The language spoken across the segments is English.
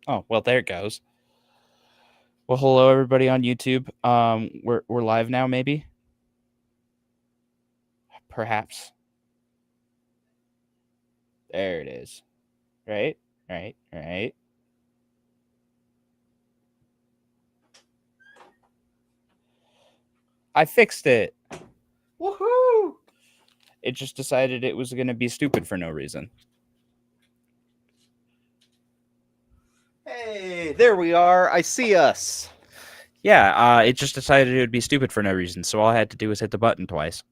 Oh, well, there it goes. Well, hello everybody on YouTube. We're live now, maybe, perhaps. There it is. Right, right. I fixed it. Woohoo! It just decided it was going to be stupid for no reason. Hey, there we are. I see us. Yeah, it just decided it would be stupid for no reason. So all I had to do was hit the button twice.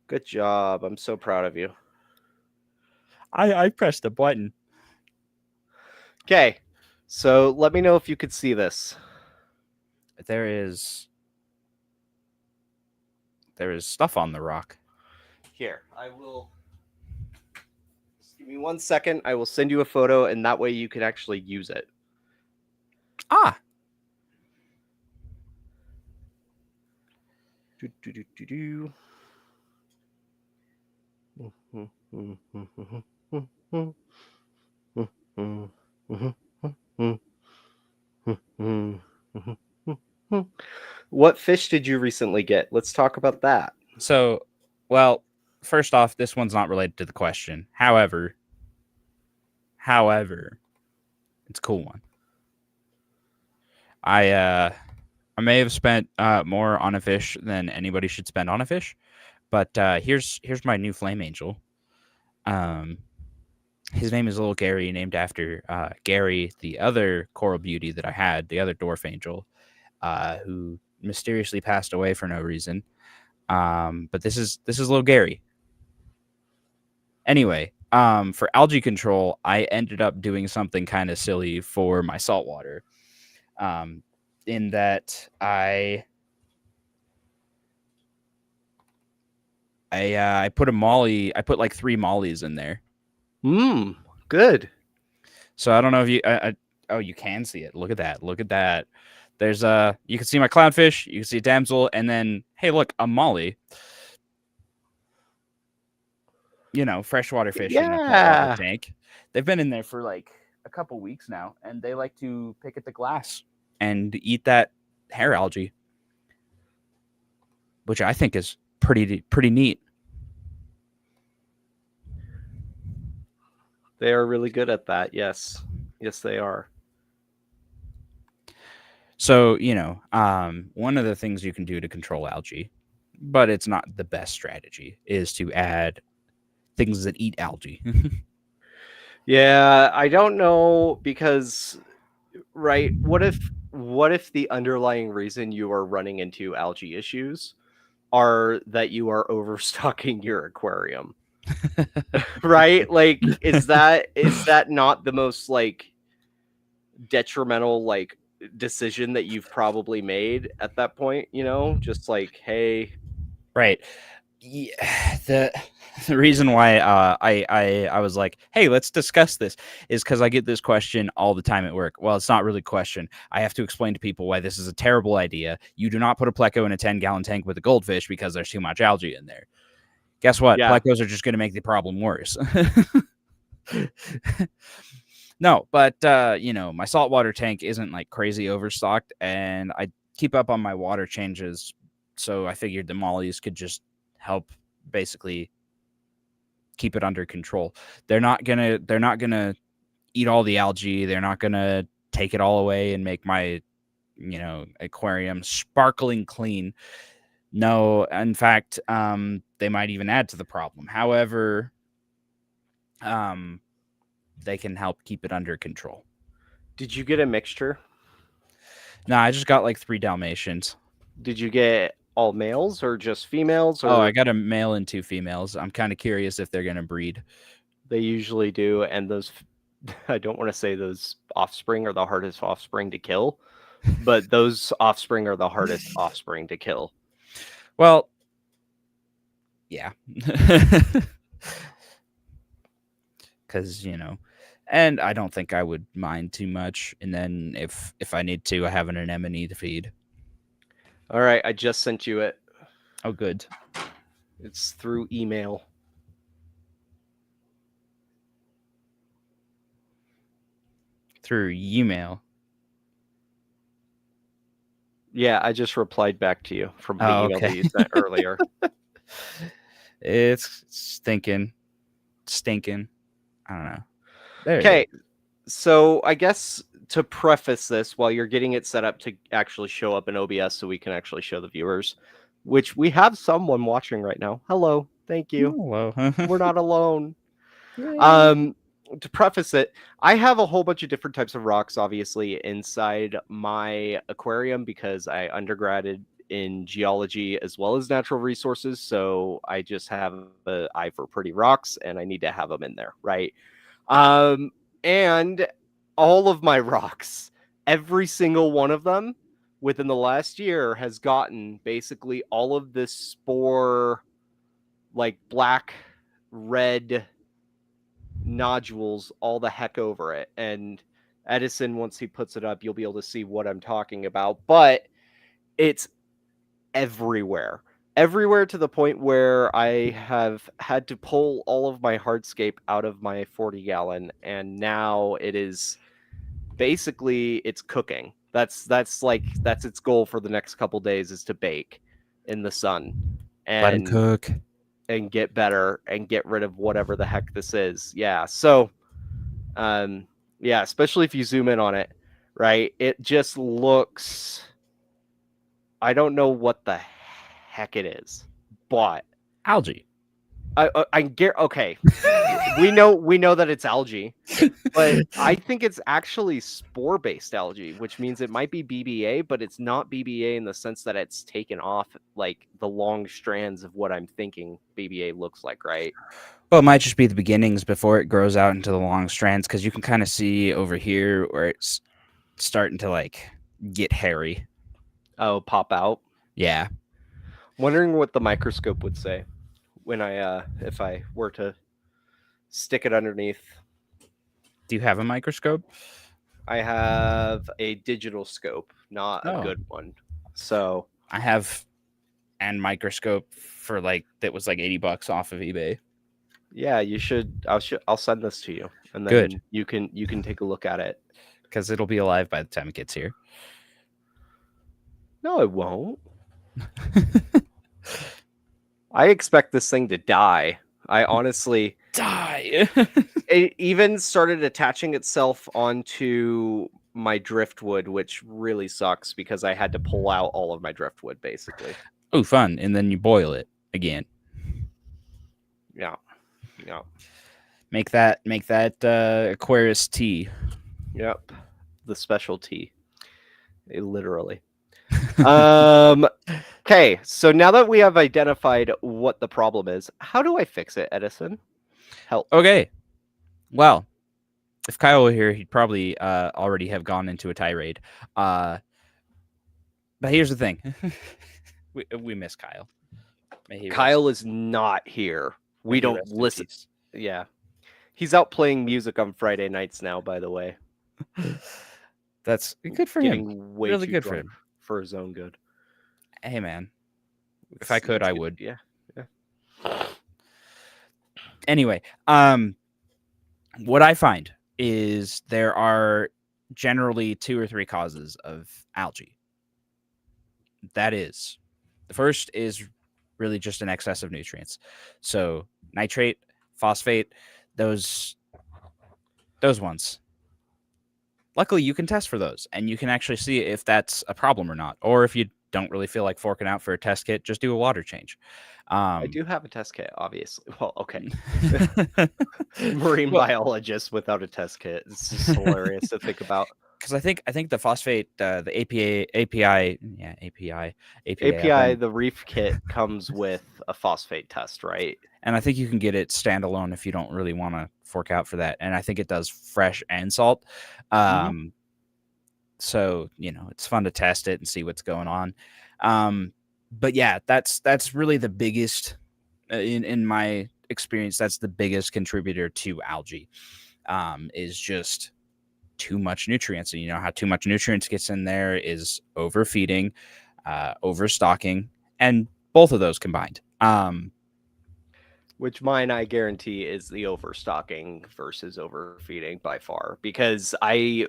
Good job. I'm so proud of you. I pressed the button. Okay, so let me know if you could see this. There is stuff on the rock. Here, I will. Just give me 1 second. I will send you a photo, and that way you can actually use it. Ah. Do, do, do, do, do. What fish did you recently get? Let's talk about that. So, well, first off, this one's not related to the question. However, it's a cool one. I may have spent more on a fish than anybody should spend on a fish, but here's my new flame angel. Um, his name is Little Gary, named after Gary, the other coral beauty that I had, the other dwarf angel, who mysteriously passed away for no reason. But this is Little Gary. Anyway, for algae control, I ended up doing something kind of silly for my saltwater. In that I put a molly. I put like 3 mollies in there. Good. So I don't know if you. Oh, you can see it. Look at that. Look at that. There's You can see my clownfish. You can see a damsel, and then hey, look, a molly. Freshwater fish in the saltwater Yeah. tank. They've been in there for like a couple weeks now, and they like to pick at the glass and eat that hair algae, which I think is pretty neat. They are really good at that. Yes. Yes, they are. So one of the things you can do to control algae, but it's not the best strategy, is to add things that eat algae. Yeah, I don't know because right, what if the underlying reason you are running into algae issues are that you are overstocking your aquarium? Right? Like is that not the most like detrimental like decision that you've probably made at that point, Just like, hey, Right. Yeah, the reason why I was like, hey, let's discuss this is because I get this question all the time at work. Well, it's not really a question. I have to explain to people why this is a terrible idea. You do not put a pleco in a 10-gallon tank with a goldfish because there's too much algae in there. Guess what? yeah. Plecos are just going to make the problem worse. No, but my saltwater tank isn't like crazy overstocked, and I keep up on my water changes. So I figured the mollies could just help basically keep it under control. They're not gonna eat all the algae. They're not gonna take it all away and make my aquarium sparkling clean. No, in fact, they might even add to the problem. However, um, they can help keep it under control. Did you get a mixture? No, I just got like 3 Dalmatians. Did you get all males or just females, Oh, I or got a male and 2 females. I'm kind of curious if they're gonna breed. they usually do? And those, I don't want to say those offspring are the hardest offspring to kill, but those offspring are the hardest offspring to kill. Well, yeah, because and I don't think I would mind too much. And then if I need to, I have an anemone to feed. All right, I just sent you it. Oh, good. It's through email. through email. Yeah, I just replied back to you from the Oh, email okay. that you sent earlier. It's stinking. I don't know. There it Okay, is. so I guess to preface this, while you're getting it set up to actually show up in OBS so we can actually show the viewers, which we have someone watching right now. Hello, thank you. Hello. We're not alone. Yay. Um, to preface it, I have a whole bunch of different types of rocks, obviously, inside my aquarium because I undergraded in geology as well as natural resources. So I just have an eye for pretty rocks, and I need to have them in there, right? Um, and all of my rocks, every single one of them, within the last year, has gotten basically all of this spore, like black, red nodules all the heck over it. And Edison, once he puts it up, you'll be able to see what I'm talking about. But it's everywhere. Everywhere to the point where I have had to pull all of my hardscape out of my 40-gallon, and now it is basically it's cooking. That's its goal for the next couple days is to bake in the sun Let him and cook. get better and get rid of whatever the heck this is. Yeah. So yeah, especially if you zoom in on it, right? It just looks, I don't know what the heck it is, but Algae. I get okay. we know that it's algae, but I think it's actually spore-based algae, which means it might be BBA, but it's not BBA in the sense that it's taken off like the long strands of what I'm thinking BBA looks like, right? Well, it might just be the beginnings before it grows out into the long strands, because you can kind of see over here where it's starting to like get hairy. Oh, pop out. Yeah. Wondering what the microscope would say when I if I were to stick it underneath. Do you have a microscope? I have a digital scope, not a Oh. good one. So I have an microscope for like that was like $80 off of eBay. yeah, you should. I'll send this to you, and then Good. you can take a look at it. Because it'll be alive by the time it gets here. No, it won't. I expect this thing to die. I honestly Die. it even started attaching itself onto my driftwood, which really sucks because I had to pull out all of my driftwood basically. Oh, fun. And then you boil it again. Yeah. Yeah. Make that Aquarius tea. Yep. The specialty. Literally. Okay, so now that we have identified what the problem is, how do I fix it, Edison? Help. Okay. Well, if Kyle were here, he'd probably already have gone into a tirade. But here's the thing. we miss Kyle. Kyle is not here. We don't listen. Yeah. He's out playing music on Friday nights now, by the way. That's good for Getting him. way Really too good for drunk him. for his own good. Hey, man. If I could, I would. Yeah. Anyway, what I find is there are generally 2 or 3 causes of algae. That is, the first is really just an excess of nutrients. So nitrate, phosphate, those ones. Luckily, you can test for those, and you can actually see if that's a problem or not. Or if you don't really feel like forking out for a test kit, just do a water change. I do have a test kit, obviously. Well, okay. Marine biologist without a test kit. It's just hilarious to think about. Because I think the phosphate, the API, the reef kit comes with a phosphate test, right? And I think you can get it standalone if you don't really want to fork out for that. And I think it does fresh and salt. So, it's fun to test it and see what's going on. But yeah, that's really the biggest, in my experience, that's the biggest contributor to algae, is just too much nutrients. And you know how too much nutrients gets in there is overfeeding, overstocking, and both of those combined. Which mine, I guarantee, is the overstocking versus overfeeding by far. Because I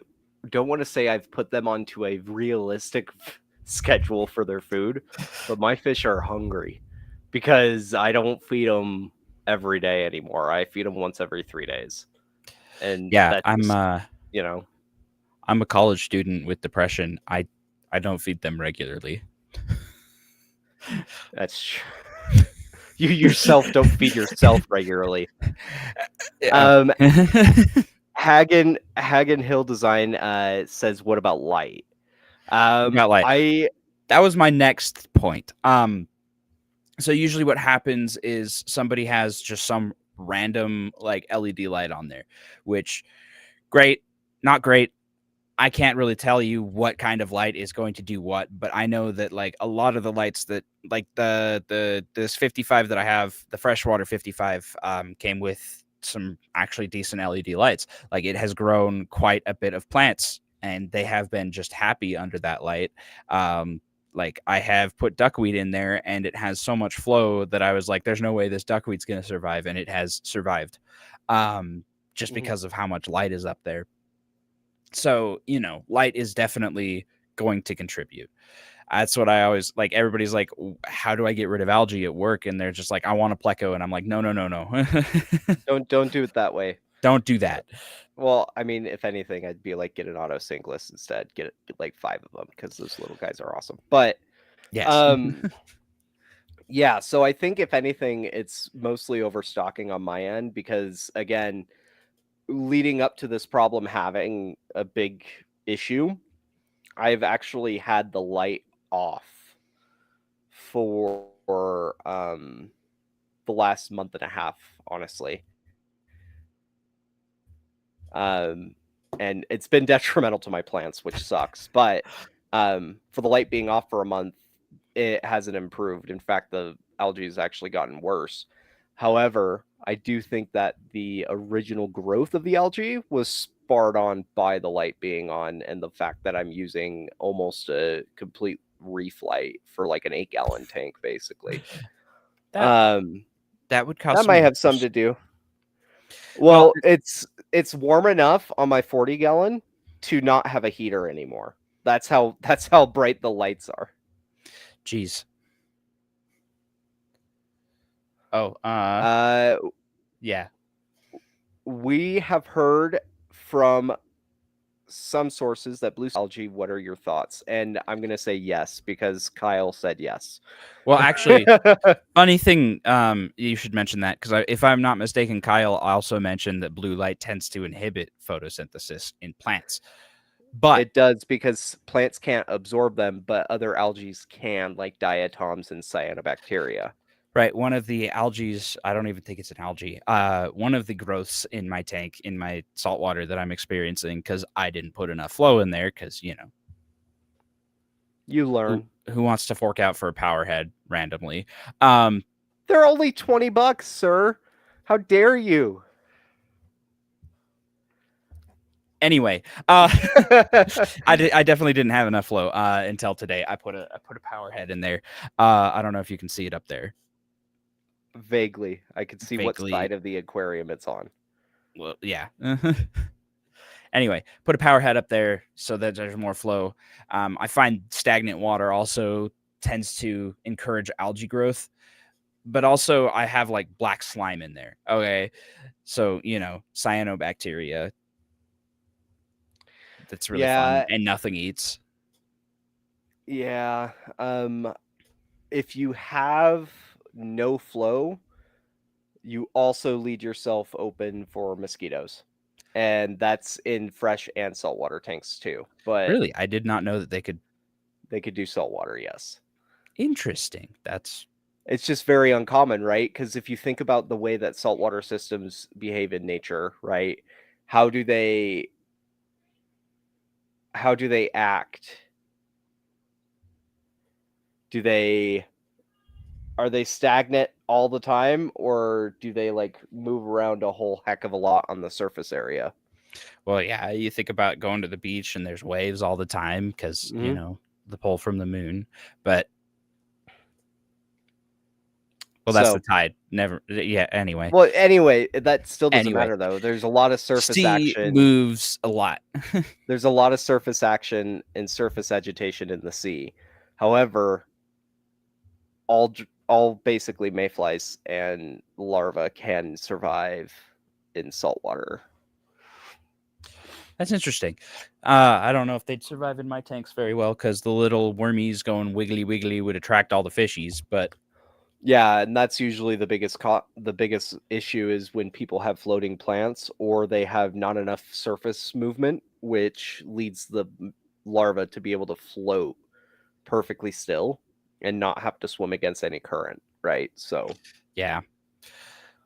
don't want to say I've put them onto a realistic schedule for their food, but my fish are hungry because I don't feed them every day anymore. I feed them once every 3 days, and Yeah, that's I'm just uh you know I'm a college student with depression. I don't feed them regularly. that's you yourself don't feed yourself regularly. Yeah. Um, Hagen Hill Design says, "What about light?" About like I that was my next point. So usually what happens is somebody has just some random like LED light on there, which great, not great. I can't really tell you what kind of light is going to do what, but I know that like a lot of the lights that like the this 55 that I have, the freshwater 55, came with some actually decent LED lights. Like it has grown quite a bit of plants, and they have been just happy under that light. Um, like I have put duckweed in there, and it has so much flow that I was like, "There's no way this duckweed's going to survive," and it has survived, just Mhm. because of how much light is up there. So, light is definitely going to contribute. That's what I always like. Everybody's like, how do I get rid of algae at work? And they're just like, I want a pleco. And I'm like, no, no, no, no. Don't do it that way. Don't do that. Well, I mean, if anything, I'd be like, get an auto sinkless instead. Get like 5 of them because those little guys are awesome. But Yes. um, yeah. So I think if anything, it's mostly overstocking on my end because again, leading up to this problem having a big issue, I've actually had the light off for the last month and a half, honestly. Um, and it's been detrimental to my plants, which sucks. But for the light being off for a month, it hasn't improved. In fact, the algae has actually gotten worse. However, I do think that the original growth of the algae was sparred on by the light being on and the fact that I'm using almost a complete reef light for like an 8-gallon tank, basically. That Um, that would cause that some might have something wonders. to do. Well, Well, it's warm enough on my 40-gallon to not have a heater anymore. That's how bright the lights are. geez. Oh, Uh, yeah. we have heard from some sources that blue algae. What are your thoughts? And I'm gonna say yes because Kyle said yes. Well, actually, funny thing, you should mention that because if I'm not mistaken, Kyle also mentioned that blue light tends to inhibit photosynthesis in plants. But It does because plants can't absorb them, but other algae can, like diatoms and cyanobacteria. right, one of the algae's, I don't even think it's an algae. One of the growths in my tank, in my saltwater that I'm experiencing, because I didn't put enough flow in there, because You who learn. who wants to fork out for a power head randomly? Um, They're only $20, sir. How dare you? anyway, I definitely didn't have enough flow until today. I put a power head in there. I don't know if you can see it up there. Vaguely, I could see what Vaguely, side of the aquarium it's on. well, yeah. Anyway, put a power head up there so that there's more flow. I find stagnant water also tends to encourage algae growth, but also I have like black slime in there. Okay. So, cyanobacteria. That's really fun. Yeah, And nothing eats. yeah. If you have no flow, you also lead yourself open for mosquitoes. And that's in fresh and saltwater tanks too. But Really, I did not know that they could. they could do saltwater, yes. Interesting. That's It's just very uncommon, right? Because if you think about the way that saltwater systems behave in nature, right? How do they how do they act? Do they Are they stagnant all the time or do they like move around a whole heck of a lot on the surface area? well, yeah. You think about going to the beach and there's waves all the time because Mhm. the pull from the moon. But Well, that's the So, tide. Never. Yeah. Anyway. well, anyway, that still doesn't Anyway, matter though. There's a lot of surface sea action. moves a lot. There's a lot of surface action and surface agitation in the sea. However, all basically mayflies and larvae can survive in saltwater. That's interesting. I don't know if they'd survive in my tanks very well because the little wormies going wiggly wiggly would attract all the fishies. But Yeah, and that's usually the biggest issue is when people have floating plants or they have not enough surface movement, which leads the larva to be able to float perfectly still and not have to swim against any current, right? So yeah.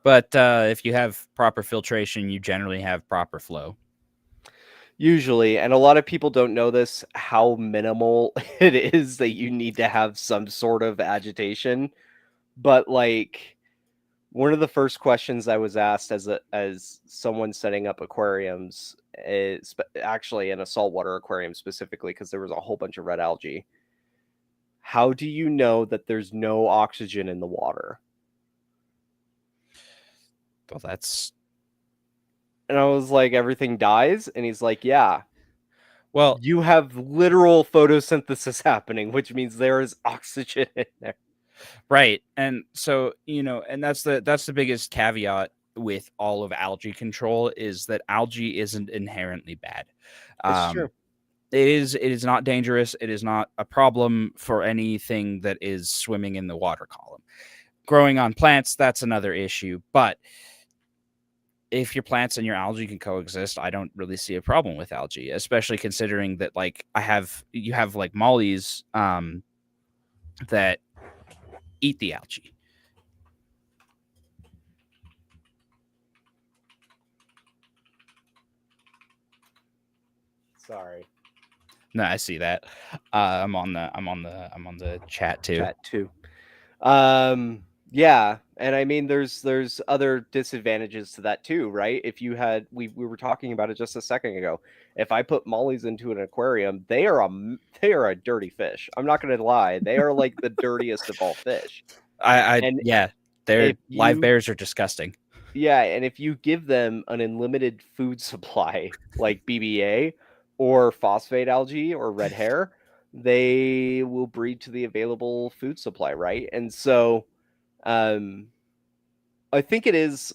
But if you have proper filtration, you generally have proper flow. usually, and a lot of people don't know this, how minimal it is that you need to have some sort of agitation. But like one of the first questions I was asked as someone setting up aquariums is actually in a saltwater aquarium specifically because there was a whole bunch of red algae. How do you know that there's no oxygen in the water? Well, that's And I was like, everything dies? And he's like, yeah, well, you have literal photosynthesis happening, which means there is oxygen in there. right. And so, and that's the biggest caveat with all of algae control is that algae isn't inherently bad. It's true. Um, it is not dangerous. It is not a problem for anything that is swimming in the water column. Growing on plants, that's another issue. But if your plants and your algae can coexist, I don't really see a problem with algae, especially considering that like you have like mollies that eat the algae. Sorry. No, I see that. I'm on the chat too. Chat too. Yeah, and I mean there's other disadvantages to that too, right? If you had we were talking about it just a second ago. If I put mollies into an aquarium, they are a dirty fish. I'm not going to lie. They are like the dirtiest of all fish. I And yeah, their if live you bears are disgusting. yeah, and if you give them an unlimited food supply like BBA or phosphate algae or red hair, they will breed to the available food supply, right? And so um I think it is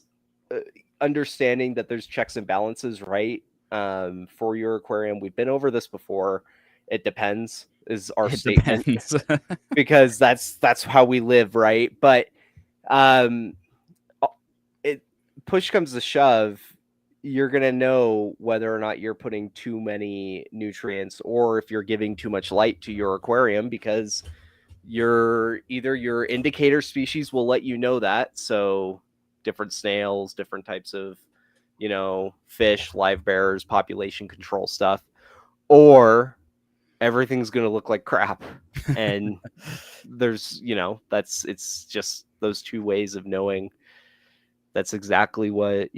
understanding that there's checks and balances, right? For your aquarium, we've been over this before. It depends is our It statement depends. because that's how we live, right? But um, it push comes to shove, you're gonna know whether or not you're putting too many nutrients or if you're giving too much light to your aquarium because your indicator species will let you know that. So different snails, different types of, fish, live bearers, population control stuff, or everything's going to look like crap. And there's, it's just those two ways of knowing that's exactly what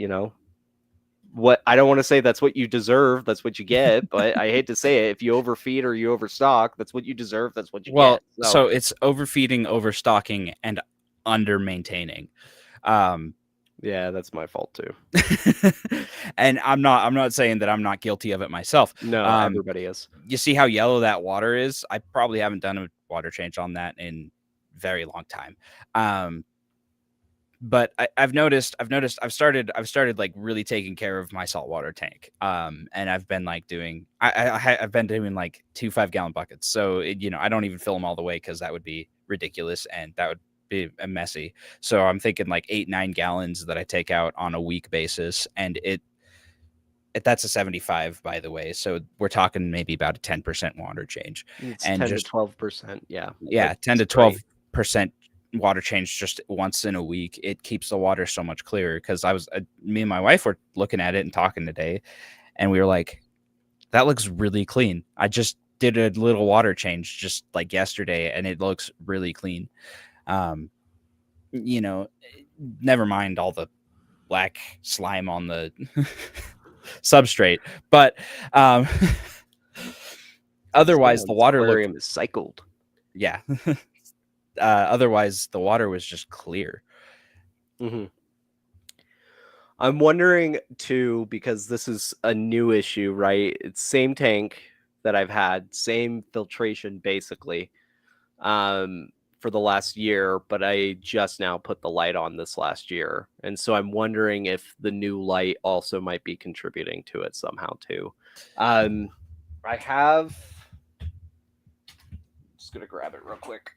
I don't want to say that's what you deserve, that's what you get, but I hate to say it. If you overfeed or you overstock, that's what you deserve, that's what you Well, get. So so it's overfeeding, overstocking, and under maintaining. yeah, that's my fault too. And I'm not saying that I'm not guilty of it myself. No, everybody is. You see how yellow that water is? I probably haven't done a water change on that in very long time. But I've noticed I've started like really taking care of my saltwater tank. And I've been like doing I've been doing like 2 5-gallon buckets. So I don't even fill them all the way because that would be ridiculous and that would be messy. So I'm thinking like 8 9 gallons that I take out on a week basis, and that's a 75, by the way. So we're talking maybe about a 10% water change, It's and 10 to just 12%. Yeah. yeah, 10 That's to great. 12% water change just once in a week. It keeps the water so much clearer because me and my wife were looking at it and talking today, and we were like, that looks really clean. I just did a little water change just like yesterday, and it looks really clean. Um, you know, Never mind all the black slime on the substrate, but um, otherwise the water looked Aquarium is cycled. yeah. Otherwise, the water was just clear. Mhm. I'm wondering too, because this is a new issue, right? It's same tank that I've had, same filtration basically, um, for the last year, but I just now put the light on this last year. And so I'm wondering if the new light also might be contributing to it somehow too. Um, I have, just gonna grab it real quick.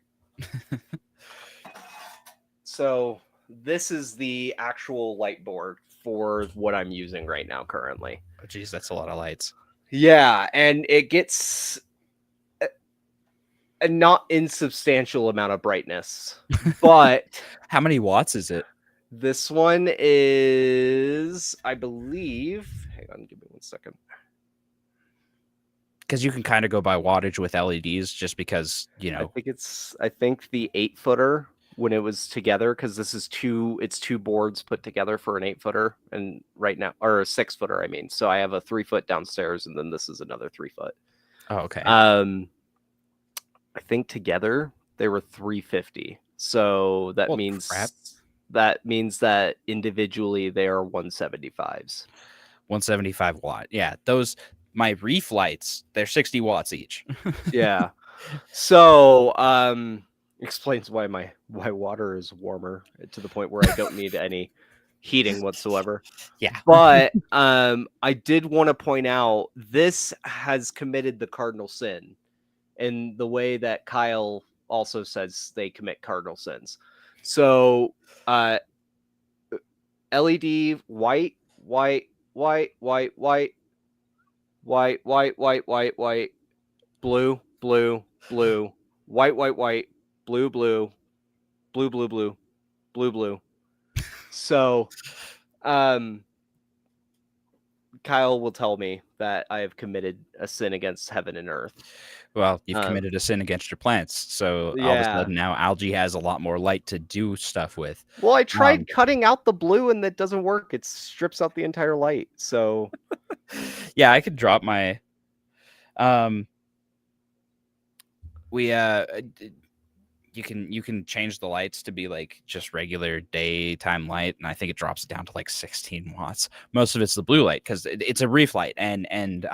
So this is the actual light board for what I'm using right now currently. Oh, geez, that's a lot of lights. Yeah, and it gets a not insubstantial amount of brightness, but How many watts is it? this one is, I believe, hang on, give me 1 second. Because you can kind of go by wattage with LEDs, just because I think the 8-footer when it was together, because this is it's two boards put together for an 8-footer, and right now, or a 6-footer, I mean. So I have a 3-foot downstairs, and then this is another 3-foot. Oh, okay. I think together they were 350. So that means crap. that individually they are 175s. 175 watt. Yeah, those my reef lights, they're 60 watts each. Yeah. So explains why my water is warmer to the point where I don't need any heating whatsoever. Yeah. But I did want to point out this has committed the cardinal sin in the way that Kyle also says they commit cardinal sins. So LED white, white, white, white, white, white, white, white, white, white, blue, blue, blue, white, white, white, blue, blue, blue, blue, blue, blue, blue. So Kyle will tell me that I have committed a sin against heaven and earth. Well, you've committed a sin against your plants. So all of a Yeah. sudden now algae has a lot more light to do stuff with. Well, I tried cutting out the blue and that doesn't work. It strips out the entire light. So yeah, I could drop my you can change the lights to be like just regular daytime light, and I think it drops it down to like 16 watts. Most of it's the blue light because it's a reef light, and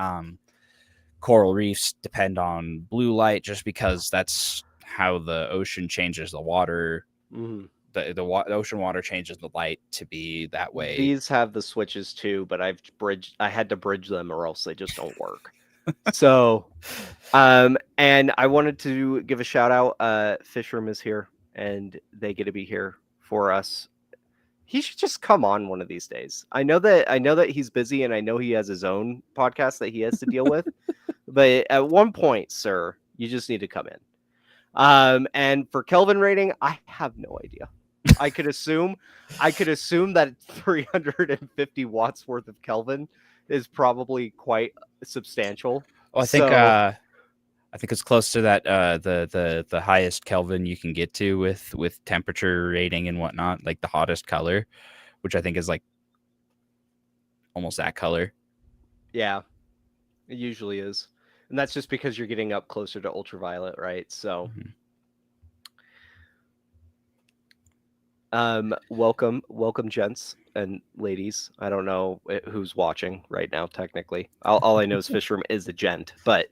coral reefs depend on blue light just because that's how the ocean changes the water. mm-hmm. The ocean water changes the light to be that way. These have the switches too, but I had to bridge them or else they just don't work. So and I wanted to give a shout out. Fish Room is here and they get to be here for us. He should just come on one of these days. I know that he's busy and I know he has his own podcast that he has to deal with. But at one point, sir, you just need to come in. And for Kelvin rating, I have no idea. I could assume that 350 watts worth of Kelvin is probably quite substantial. Well, I think it's close to that the highest Kelvin you can get to with temperature rating and whatnot, like the hottest color, which I think is like almost that color. Yeah, it usually is. And that's just because you're getting up closer to ultraviolet, right? So welcome gents and ladies. I don't know who's watching right now technically. All I know is Fish Room is a gent, but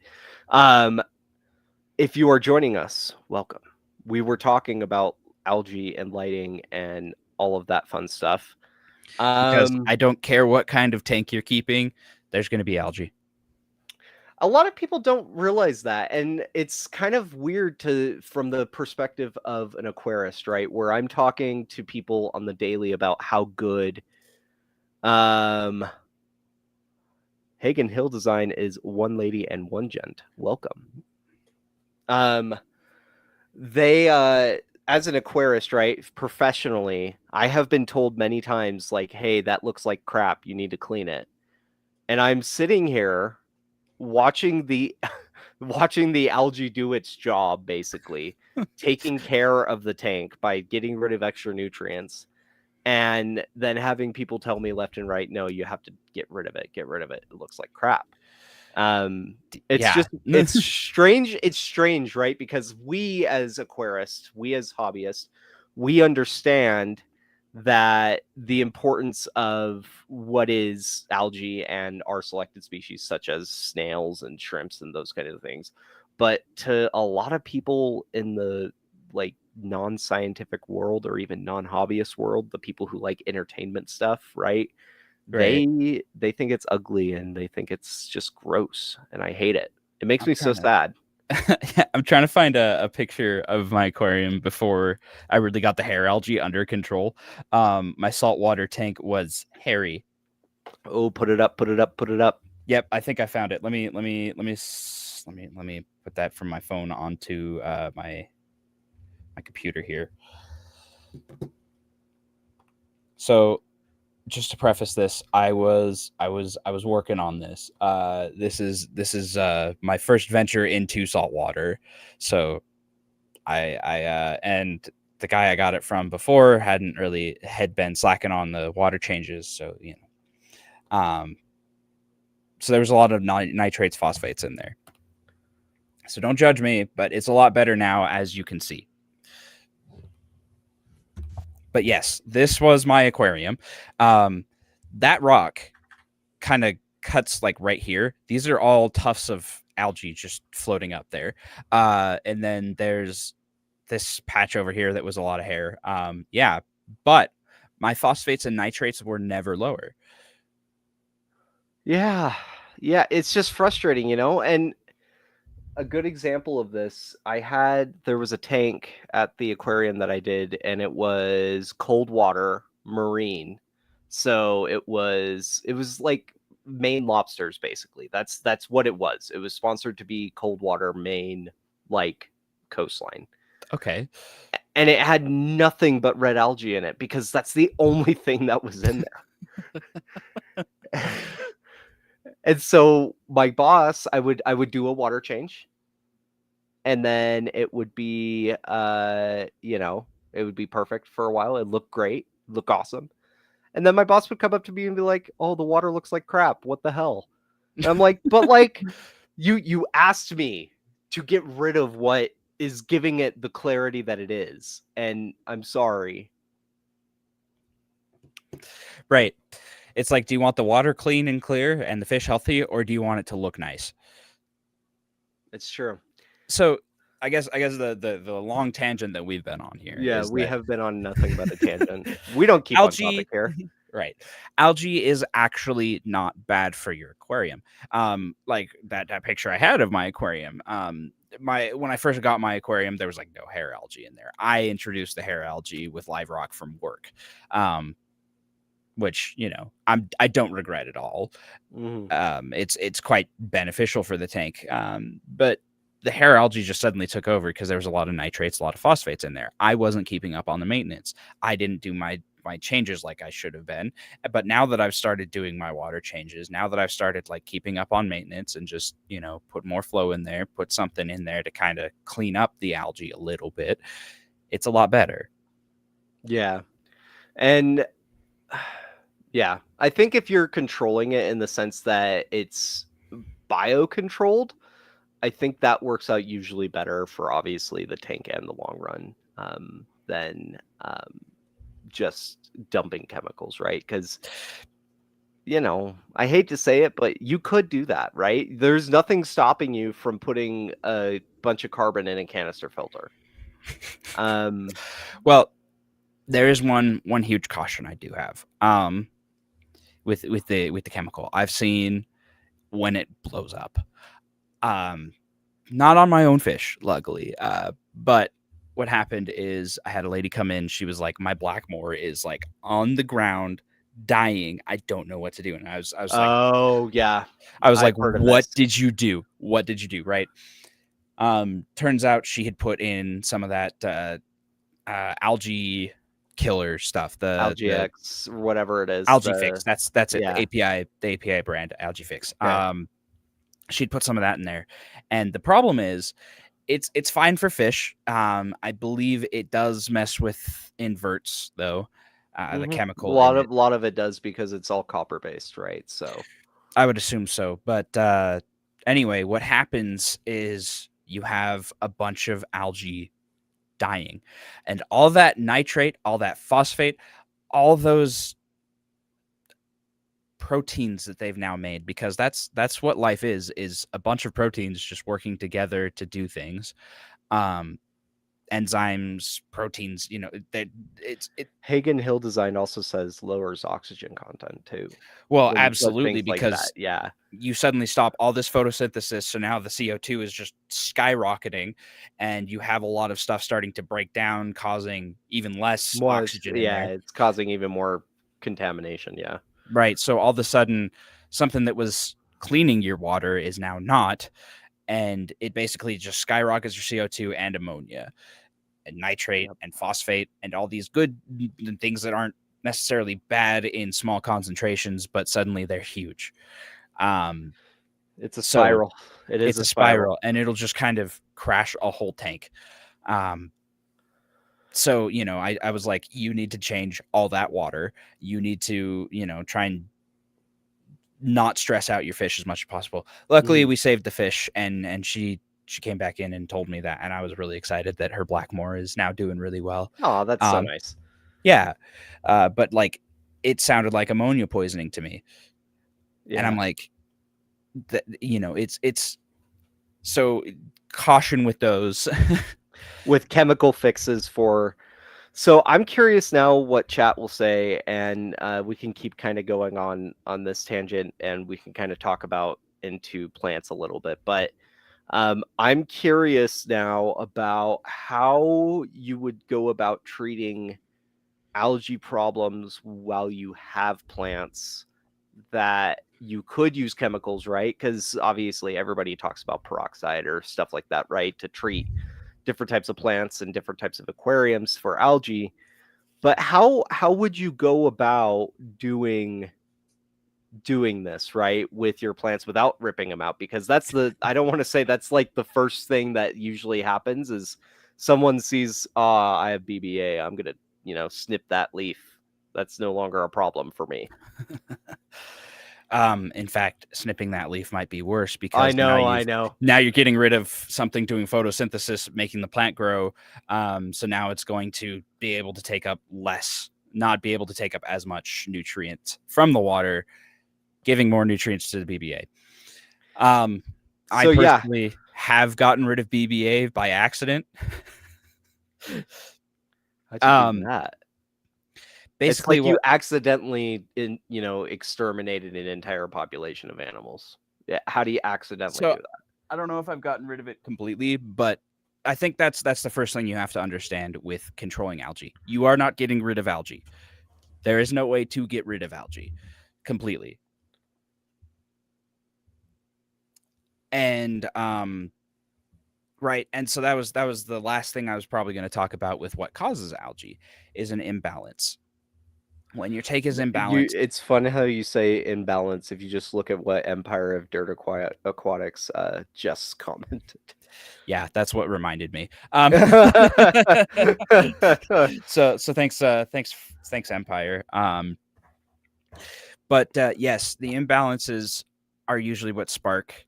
if you are joining us, welcome. We were talking about algae and lighting and all of that fun stuff. Because I don't care what kind of tank you're keeping, there's going to be algae. A lot of people don't realize that, and it's kind of weird from the perspective of an aquarist, right? Where I'm talking to people on the daily about how good Hagen Hill Design is one lady and one gent. Welcome. They as an aquarist, right, professionally, I have been told many times like, hey, that looks like crap, you need to clean it. And I'm sitting here watching the algae do its job, basically taking care of the tank by getting rid of extra nutrients, and then having people tell me left and right, no, you have to get rid of it, it looks like crap. It's Yeah. just it's strange, right? Because we as aquarists, we as hobbyists, we understand that the importance of what is algae and our selected species, such as snails and shrimps and those kind of things. But to a lot of people in the like non-scientific world or even non-hobbyist world, the people who like entertainment stuff, right? Right. They think it's ugly and they think it's just gross, and I hate it. It makes I'm me so trying to sad. I'm trying to find a picture of my aquarium before I really got the hair algae under control. My saltwater tank was hairy. Oh, put it up, put it up, put it up. Yep, I think I found it. Let me put that from my phone onto my computer here. So just to preface this, I was working on this. This is my first venture into saltwater. So I and the guy I got it from before hadn't really had been slacking on the water changes, so so there was a lot of nitrates, phosphates in there. So don't judge me, but it's a lot better now, as you can see. But yes, this was my aquarium. That rock kind of cuts like right here. These are all tufts of algae just floating up there. And then there's this patch over here that was a lot of hair. Yeah, but my phosphates and nitrates were never lower. Yeah. Yeah, it's just frustrating, you know? And a good example of this, there was a tank at the aquarium that I did, and it was cold water marine. So it was like Maine lobsters basically. That's what it was. It was sponsored to be cold water Maine like coastline. Okay. And it had nothing but red algae in it because that's the only thing that was in there. And so my boss, I would do a water change, and then it would be it would be perfect for a while. It looked great, look awesome. And then my boss would come up to me and be like, "Oh, the water looks like crap. What the hell?" And I'm like, "But like you asked me to get rid of what is giving it the clarity that it is, and I'm sorry." Right. It's like, do you want the water clean and clear and the fish healthy, or do you want it to look nice? It's true. So I guess the long tangent that we've been on here Yeah, is we that have been on nothing but a tangent. We don't keep on topic algae here. right, algae is actually not bad for your aquarium. Like that picture I had of my aquarium, my when I first got my aquarium, there was like no hair algae in there. I introduced the hair algae with live rock from work, um which I don't regret at all. Mhm. It's quite beneficial for the tank. But the hair algae just suddenly took over because there was a lot of nitrates, a lot of phosphates in there. I wasn't keeping up on the maintenance. I didn't do my changes like I should have been. But now that I've started doing my water changes, now that I've started like keeping up on maintenance and just, put more flow in there, put something in there to kind of clean up the algae a little bit, it's a lot better. Yeah. And yeah, I think if you're controlling it in the sense that it's bio-controlled, I think that works out usually better for obviously the tank and the long run, than just dumping chemicals, right? Because I hate to say it, but you could do that, right? There's nothing stopping you from putting a bunch of carbon in a canister filter. Um, Well, there is one huge caution I do have. With the chemical. I've seen when it blows up. Um, Not on my own fish, luckily. But what happened is I had a lady come in. She was like, "My Blackmore is like on the ground, dying. I don't know what to do." And oh yeah, I was I've like, heard of "What this. did you do? What did you do?" Right. Turns out she had put in some of that algae killer stuff. The LGX, whatever it is. Algae Fix. That's it. Yeah, The API brand Algae Fix. okay. She'd put some of that in there, and the problem is, it's fine for fish. I believe it does mess with inverts though. The A chemical lot in of it. lot of it does because it's all copper based, right? So I would assume so, but anyway, what happens is you have a bunch of algae dying, and all that nitrate, all that phosphate, all those proteins that they've now made, because that's what life is a bunch of proteins just working together to do things. um Enzymes, proteins, that it Hagen Hill design also says lowers oxygen content too. well, When you put absolutely, things like that, because yeah. you suddenly stop all this photosynthesis, so now the CO2 is just skyrocketing, and you have a lot of stuff starting to break down, causing even less More, oxygen in yeah, there. it's causing even more contamination, yeah. Right, so all of a sudden, something that was cleaning your water is now not, and it basically just skyrockets your CO2 and ammonia and nitrate Yep. and phosphate and all these good things that aren't necessarily bad in small concentrations, but suddenly they're huge. Um, It's a so spiral. It is it's a a spiral. spiral, and it'll just kind of crash a whole tank. Um, so I was like, you need to change all that water. You need to try and not stress out your fish as much as possible. Luckily, Mhm. we saved the fish, and she came back in and told me that, and I was really excited that her Blackmore is now doing really well. Aw, that's so Um, nice. yeah, but like it sounded like ammonia poisoning to me, and I'm Yeah. like, that it's so caution with those. With chemical fixes for so I'm curious now what chat will say, and, we can keep kinda going on this tangent, and we can kinda talk about into plants a little bit, but, I'm curious now about how you would go about treating algae problems while you have plants that you could use chemicals, right? Because obviously everybody talks about peroxide or stuff like that, right? To treat different types of plants and different types of aquariums for algae. But how would you go about doing this, right, with your plants without ripping them out? Because that's the I don't want to say that's like the first thing that usually happens is someone sees, ah, I have BBA, I'm gonna, snip that leaf. That's no longer a problem for me. In fact, snipping that leaf might be worse, I because know, I know. now you're getting rid of something doing photosynthesis, making the plant grow. So now it's going to be able to take up less, not be able to take up as much nutrients from the water, giving more nutrients to the BBA. Um, I So yeah, personally have gotten rid of BBA by accident. how'd you do Um, that? It's Basically, like you what accidentally exterminated an entire population of animals. Yeah, how do you accidentally do so that? I don't know if I've gotten rid of it completely, but I think that's the first thing you have to understand with controlling algae. You are not getting rid of algae. There is no way to get rid of algae completely. And right, and so that was the last thing I was probably going to talk about with what causes algae is an imbalance. When your take is You imbalanced, it's fun how you say imbalance if you just look at what Empire of Dirt Aquatics just commented. yeah, that's what reminded me. So thanks Empire. But yes, the imbalances are usually what spark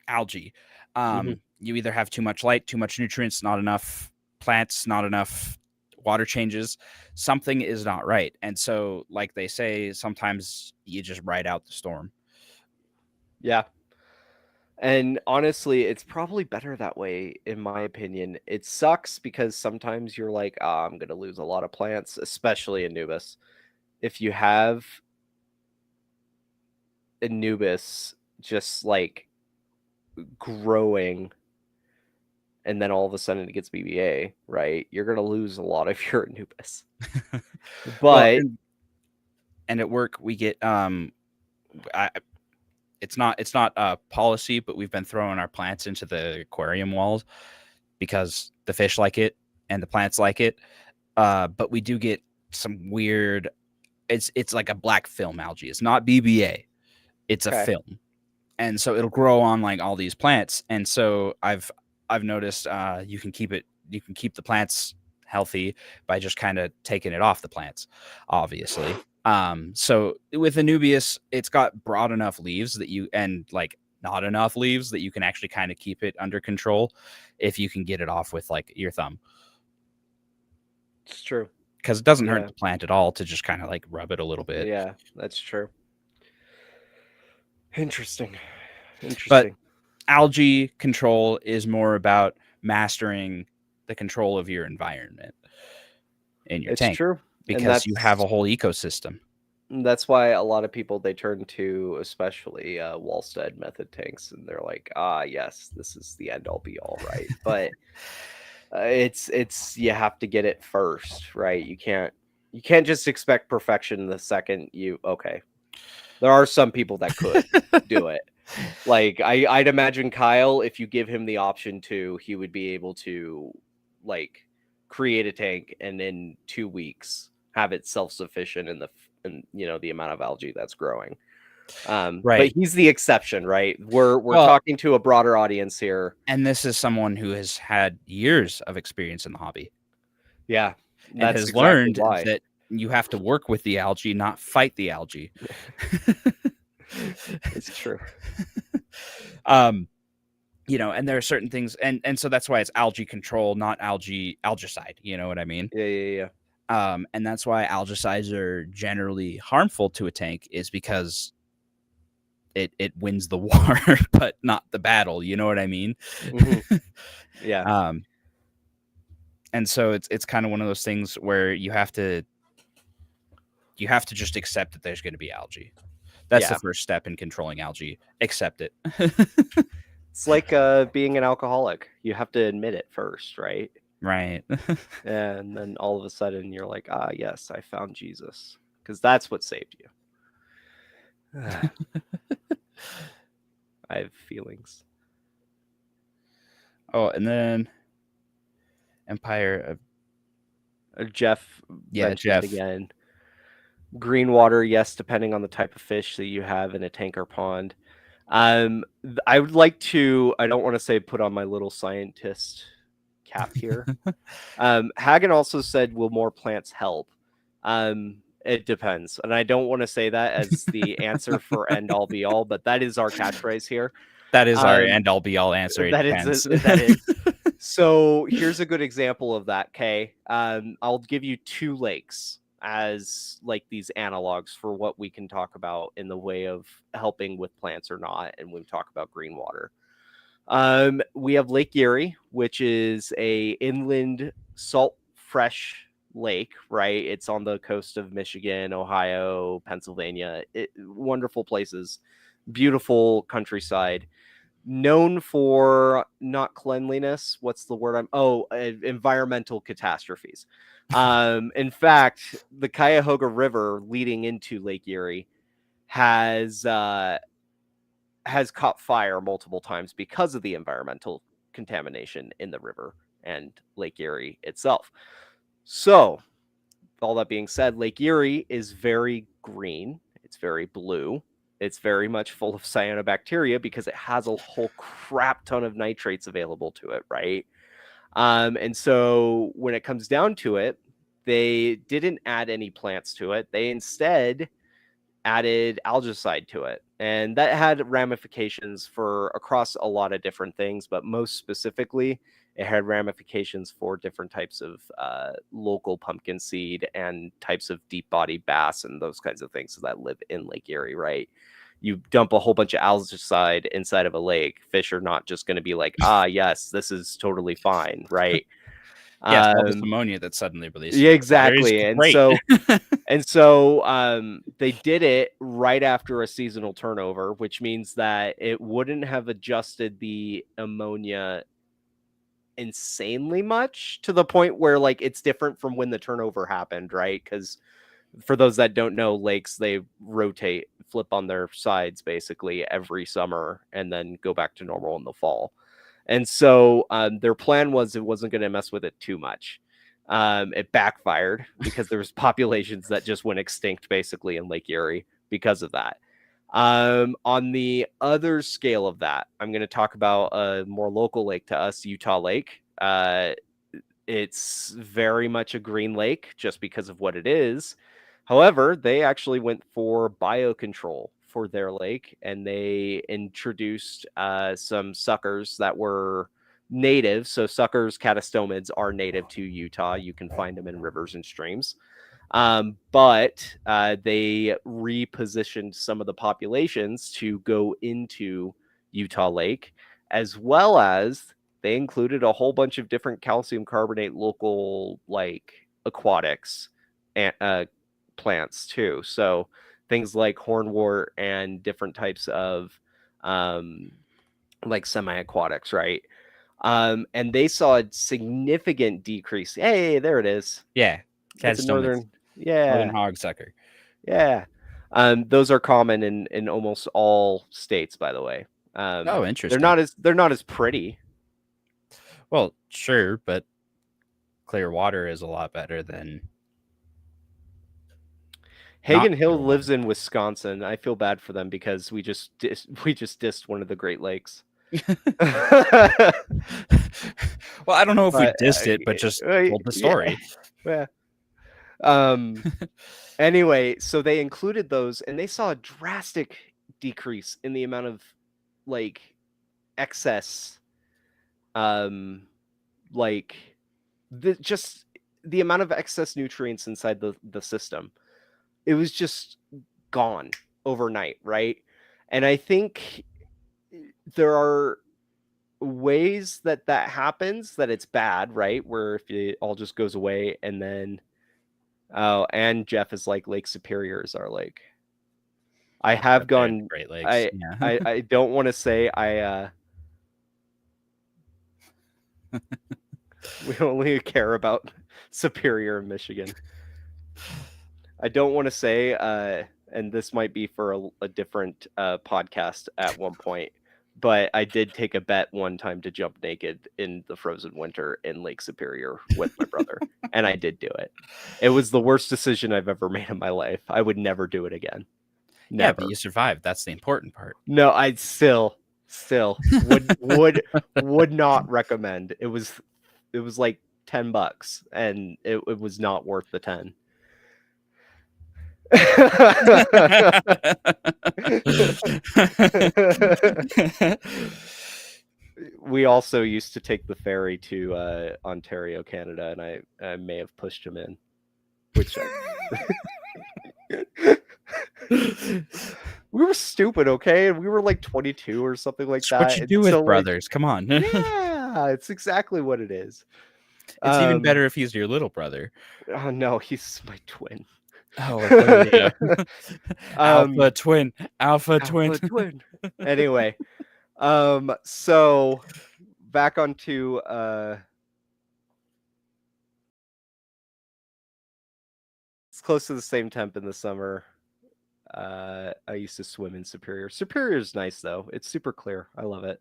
algae. Mhm. You either have too much light, too much nutrients, not enough plants, not enough water changes. Something is not right. And so, like they say, sometimes you just ride out the storm. Yeah. And honestly, it's probably better that way, in my opinion. It sucks because sometimes you're like, ah, I'm going to lose a lot of plants, especially Anubis. If you have Anubis just like growing and then all of a sudden it gets BBA, right? You're going to lose a lot of your Anubis. Well, But and at work we get I, it's not a policy, but we've been throwing our plants into the aquarium walls because the fish like it and the plants like it. But we do get some weird. It's like a black film algae. It's not BBA. It's a okay. film, and so it'll grow on like all these plants. And so I've noticed you can keep the plants healthy by just kind of taking it off the plants, obviously. So with Anubias, it's got broad enough leaves that you and like not enough leaves that you can actually kind of keep it under control if you can get it off with like your thumb. It's true. Because it doesn't hurt Yeah. the plant at all to just kind of like rub it a little bit. Yeah, that's true. Interesting. But Interesting. algae control is more about mastering the control of your environment in your It's tank true. And because you have a whole ecosystem. that's why a lot of people they turn to especially Wallstead method tanks and they're like, ah, yes, this is the end all be all, right? But it's you have to get it first, right? You can't just expect perfection the second you okay. There are some people that could do it. Like I'd imagine Kyle, if you give him the option to, he would be able to like create a tank and in 2 weeks have it self-sufficient in the amount of algae that's growing. But Right. he's the exception, right? We're Well, talking to a broader audience here. and this is someone who has had years of experience in the hobby Yeah, and that's has exactly learned why. that you have to work with the algae, not fight the algae. It's true. And there are certain things, and so that's why it's algae control, not algicide. You know what I mean? Yeah. And that's why algicides are generally harmful to a tank, is because it wins the war, but not the battle. You know what I mean? Mm-hmm. Yeah. And so it's kind of one of those things where you have to just accept that there's going to be algae. That's the first step in controlling algae. Accept it. It's like being an alcoholic. You have to admit it first, right? Right. And then all of a sudden you're like, ah, yes, I found Jesus. Because that's what saved you. I have feelings. Oh, and then Empire of Jeff mentioned Jeff. again. Green water, yes, depending on the type of fish that you have in a tank or pond. I would like to, I don't want to say put on my little scientist cap here. Hagen also said, will more plants help? It depends. And I don't want to say that as the answer for end all be all, but that is our catchphrase here. That is our end all be all answer. That is. So here's a good example of that, Kay. I'll give you 2 lakes as like these analogs for what we can talk about in the way of helping with plants or not, and when we talk about green water. We have Lake Erie, which is a inland salt fresh lake, right? It's on the coast of Michigan, Ohio, Pennsylvania. Wonderful places, beautiful countryside, known for not cleanliness. What's the word? Environmental catastrophes. In fact, the Cuyahoga River leading into Lake Erie has caught fire multiple times because of the environmental contamination in the river and Lake Erie itself. So, all that being said, Lake Erie is very green. It's very blue. It's very much full of cyanobacteria because it has a whole crap ton of nitrates available to it, right? And so when it comes down to it, they didn't add any plants to it. They instead added algicide to it. And that had ramifications for across a lot of different things, but most specifically, it had ramifications for different types of local pumpkin seed and types of deep body bass and those kinds of things that live in Lake Erie, right? You dump a whole bunch of algicide inside of a lake, fish are not just going to be like, ah, yes, this is totally fine, right? Yes, all this ammonia that's suddenly released. Yeah, exactly. And great. so they did it right after a seasonal turnover, which means that it wouldn't have adjusted the ammonia insanely much to the point where like it's different from when the turnover happened, right? Because for those that don't know, lakes, they rotate, flip on their sides basically every summer and then go back to normal in the fall. And so their plan was it wasn't going to mess with it too much. It backfired because there was populations that just went extinct basically in Lake Erie because of that. On the other scale of that, I'm going to talk about a more local lake to us, Utah Lake. It's very much a green lake just because of what it is. However, they actually went for biocontrol for their lake, and they introduced some suckers that were native. So suckers, catastomids, are native to Utah. You can find them in rivers and streams. But they repositioned some of the populations to go into Utah Lake, as well as they included a whole bunch of different calcium carbonate local like aquatics and plants too. So things like hornwort and different types of like semi-aquatics, right? And they saw a significant decrease. Hey, there it is. Yeah, It's a catastomids, yeah, northern hogsucker. yeah. Those are common in almost all states, by the way. Oh, interesting. They're not as pretty. Well, sure, but clear water is a lot better than not Hagen clear Hill water. lives in Wisconsin. I feel bad for them because we just dissed one of the Great Lakes. Well, I don't know if we But dissed it, but just told the story. yeah. Um. Anyway, so they included those, and they saw a drastic decrease in the amount of like excess, like just the amount of excess nutrients inside the system. It was just gone overnight, right? And I think there are ways that happens that it's bad, right? Where if it all just goes away, and then and Jeff is like Lake Superior is our lake. I have Up there in the gone. Great Lakes. Yeah. I don't want to say we only care about Superior, Michigan. I don't want to say, and this might be for a different podcast at one point, but I did take a bet one time to jump naked in the frozen winter in Lake Superior with my brother, and I did do it. It was the worst decision I've ever made in my life. I would never do it again. Never. Yeah, but you survived. That's the important part. No, I still would not recommend. It was like $10, and it was not worth the 10. We also used to take the ferry to Ontario, Canada, and I may have pushed him in, which we were stupid, okay? And we were like 22 or something like It's that. what you do with brothers. Come on. Yeah, it's exactly what it is. It's even better if he's your little brother. Oh no, he's my twin. Oh, yeah. Alpha twin. Anyway, so back onto it's close to the same temp in the summer. I used to swim in Superior. Superior is nice though. It's super clear. I love it.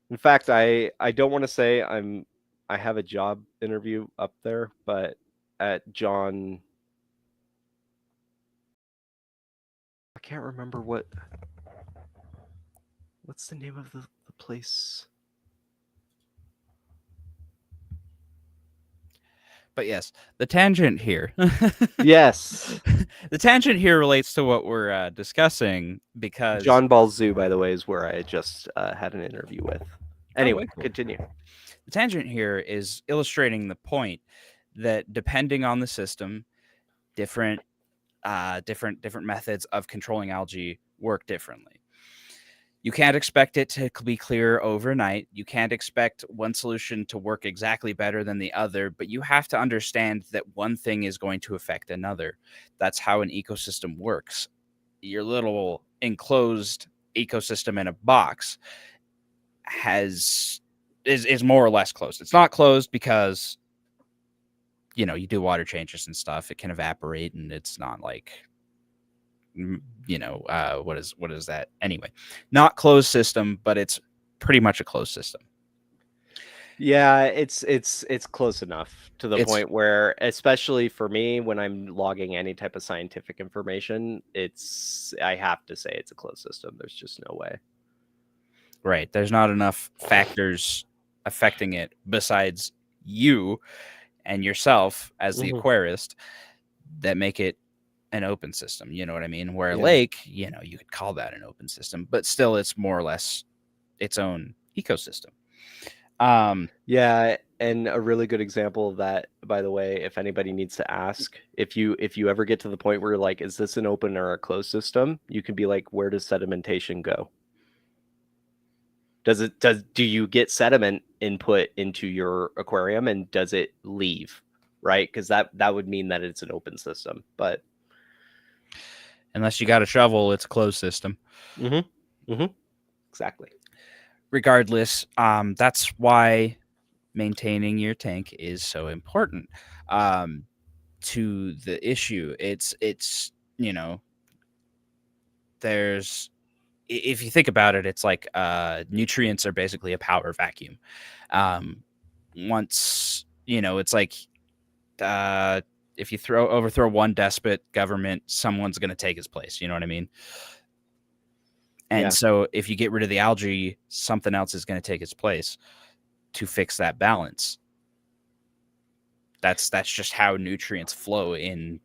In fact, I don't want to say I have a job interview up there, but at John, I can't remember what's the name of the place. But yes, the tangent here. Yes. The tangent here relates to what we're discussing because John Ball Zoo, by the way, is where I just had an interview with. Anyway, cool. Continue. The tangent here is illustrating the point that depending on the system, different methods of controlling algae work differently. You can't expect it to be clear overnight. You can't expect one solution to work exactly better than the other, but you have to understand that one thing is going to affect another. That's how an ecosystem works. Your little enclosed ecosystem in a box is more or less closed. It's not closed because you do water changes and stuff. It can evaporate, and it's not like what is that anyway? Not closed system, but it's pretty much a closed system. Yeah, it's close enough to the point where, especially for me, when I'm logging any type of scientific information, I have to say it's a closed system. There's just no way. Right. There's not enough factors affecting it besides you and yourself as the aquarist that make it an open system. You know what I mean? Where a Yeah. lake, you could call that an open system, but still, it's more or less its own ecosystem. Yeah, and a really good example of that, by the way, if anybody needs to ask, if you ever get to the point where you're like, is this an open or a closed system? You can be like, where does sedimentation go? Do you get sediment input into your aquarium and does it leave? Right? Because that would mean that it's an open system. But Unless you got a shovel, it's a closed system. Exactly. Regardless, that's why maintaining your tank is so important to the issue. It's there's if you think about it, it's like nutrients are basically a power vacuum. Once it's like uh, if you overthrow one despot government, someone's going to take his place. You know what I mean? And Yeah. so if you get rid of the algae, something else is going to take its place to fix that balance. That's just how nutrients flow in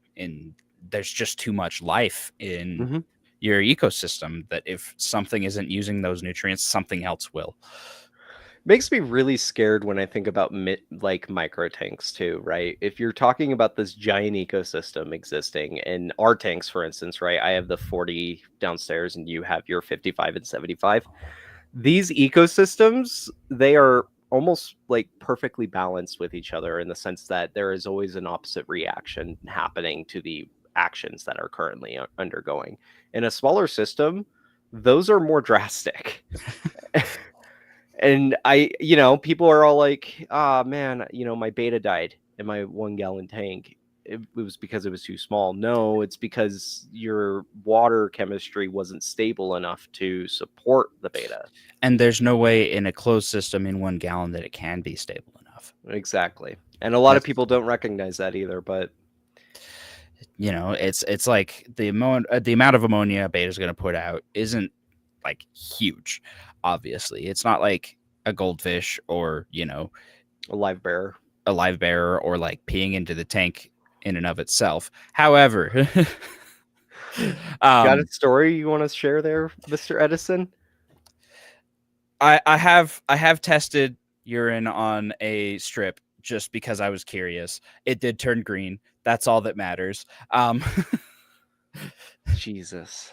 there's just too much life in Mm-hmm. your ecosystem that if something isn't using those nutrients, something else will. Makes me really scared when I think about like micro tanks too, right? If you're talking about this giant ecosystem existing in our tanks, for instance, right? I have the 40 downstairs and you have your 55 and 75. These ecosystems, they are almost like perfectly balanced with each other in the sense that there is always an opposite reaction happening to the actions that are currently undergoing. In a smaller system, those are more drastic. And people are all like, ah, man, my beta died in my 1 gallon tank. It was because it was too small. No, it's because your water chemistry wasn't stable enough to support the beta. And there's no way in a closed system in 1 gallon that it can be stable enough. Exactly. And a lot of That's people don't recognize that either, but it's like the amount of ammonia beta is going to put out isn't like huge. Obviously, it's not like a goldfish or a live bearer. a live bearer or like peeing into the tank in and of itself. However, Got a story you want to share there, Mr. Edison? I have tested urine on a strip just because I was curious. It did turn green. That's all that matters. Jesus.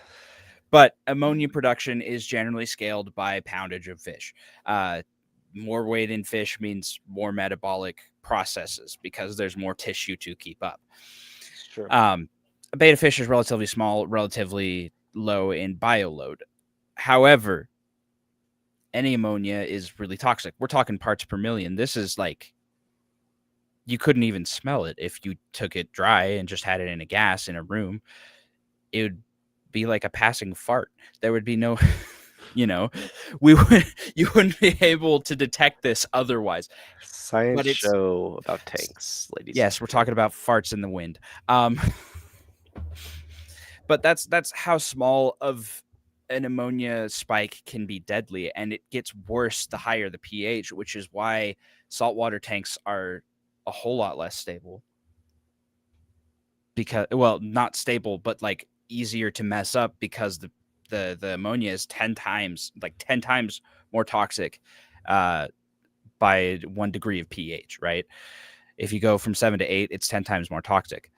But ammonia production is generally scaled by poundage of fish. More weight in fish means more metabolic processes because there's more tissue to keep up. Sure. A beta fish is relatively small, relatively low in bioload. However, any ammonia is really toxic. We're talking parts per million. This is like you couldn't even smell it if you took it dry and just had it in a gas in a room. It would be like a passing fart. There would be no we would you wouldn't be able to detect this otherwise. Science But it's show about tanks, ladies. yes, we're talking about farts in the wind. But that's how small of an ammonia spike can be deadly, and it gets worse the higher the pH, which is why saltwater tanks are a whole lot less stable. Because well, not stable, but like easier to mess up because the ammonia is 10 times more toxic by 1 degree of pH, right? If you go from 7 to 8, it's 10 times more toxic.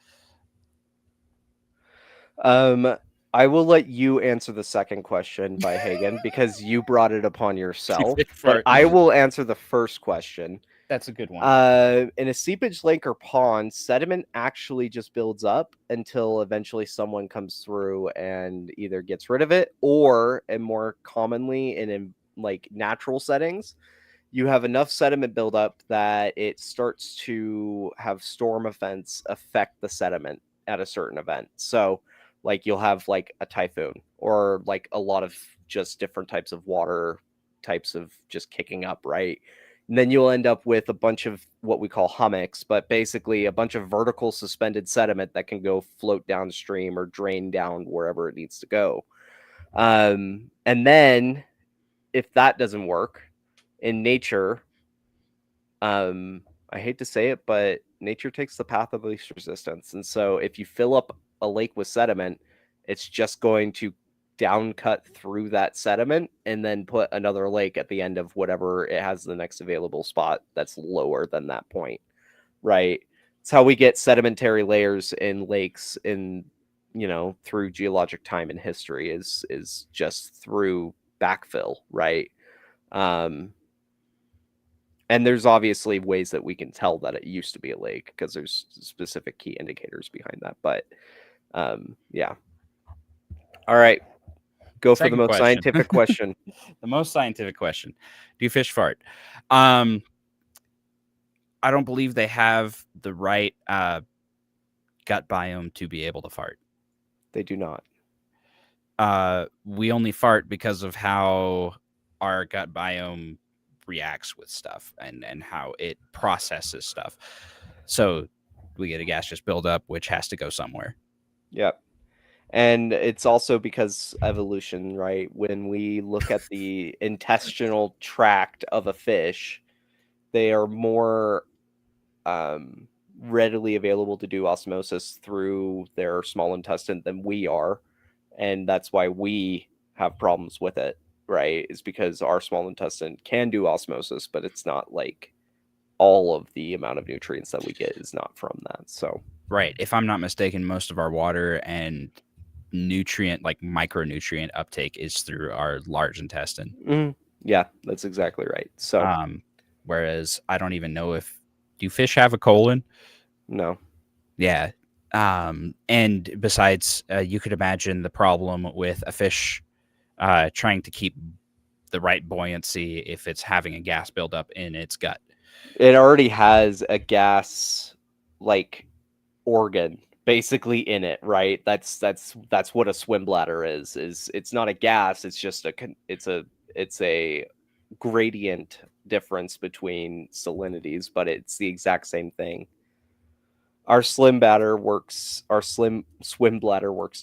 I will let you answer the second question by Hagen because you brought it upon yourself. But I will answer the first question. That's a good one. In a seepage lake or pond, sediment actually just builds up until eventually someone comes through and either gets rid of it, or, and more commonly in like natural settings, you have enough sediment buildup that it starts to have storm events affect the sediment at a certain event. So, like, you'll have like a typhoon or like a lot of just different types of water types of just kicking up, right? And then you'll end up with a bunch of what we call hummocks, but basically a bunch of vertical suspended sediment that can go float downstream or drain down wherever it needs to go. And then if that doesn't work, in nature, I hate to say it, but nature takes the path of least resistance. And so if you fill up a lake with sediment, it's just going to down cut through that sediment and then put another lake at the end of whatever it has the next available spot that's lower than that point, right? It's how we get sedimentary layers in lakes in, through geologic time and history is just through backfill, right? Um, and there's obviously ways that we can tell that it used to be a lake because there's specific key indicators behind that. But yeah. All right. Go for the Second most question. scientific question. The most scientific question. Do fish fart? I don't believe they have the right gut biome to be able to fart. They do not. We only fart because of how our gut biome reacts with stuff and how it processes stuff. So we get a gaseous buildup, which has to go somewhere. Yep. And it's also because evolution, right? When we look at the intestinal tract of a fish, they are more readily available to do osmosis through their small intestine than we are. And that's why we have problems with it, right? Is because our small intestine can do osmosis, but it's not like all of the amount of nutrients that we get is not from that. So, right. If I'm not mistaken, most of our water and nutrient, like micronutrient uptake, is through our large intestine. Yeah, that's exactly right. So, whereas I don't even know if do fish have a colon? No. Yeah. And besides, you could imagine the problem with a fish trying to keep the right buoyancy if it's having a gas buildup in its gut. It already has a gas like organ basically in it, right? That's what a swim bladder is it's not a gas, it's just it's a gradient difference between salinities, but it's the exact same thing. Our swim bladder works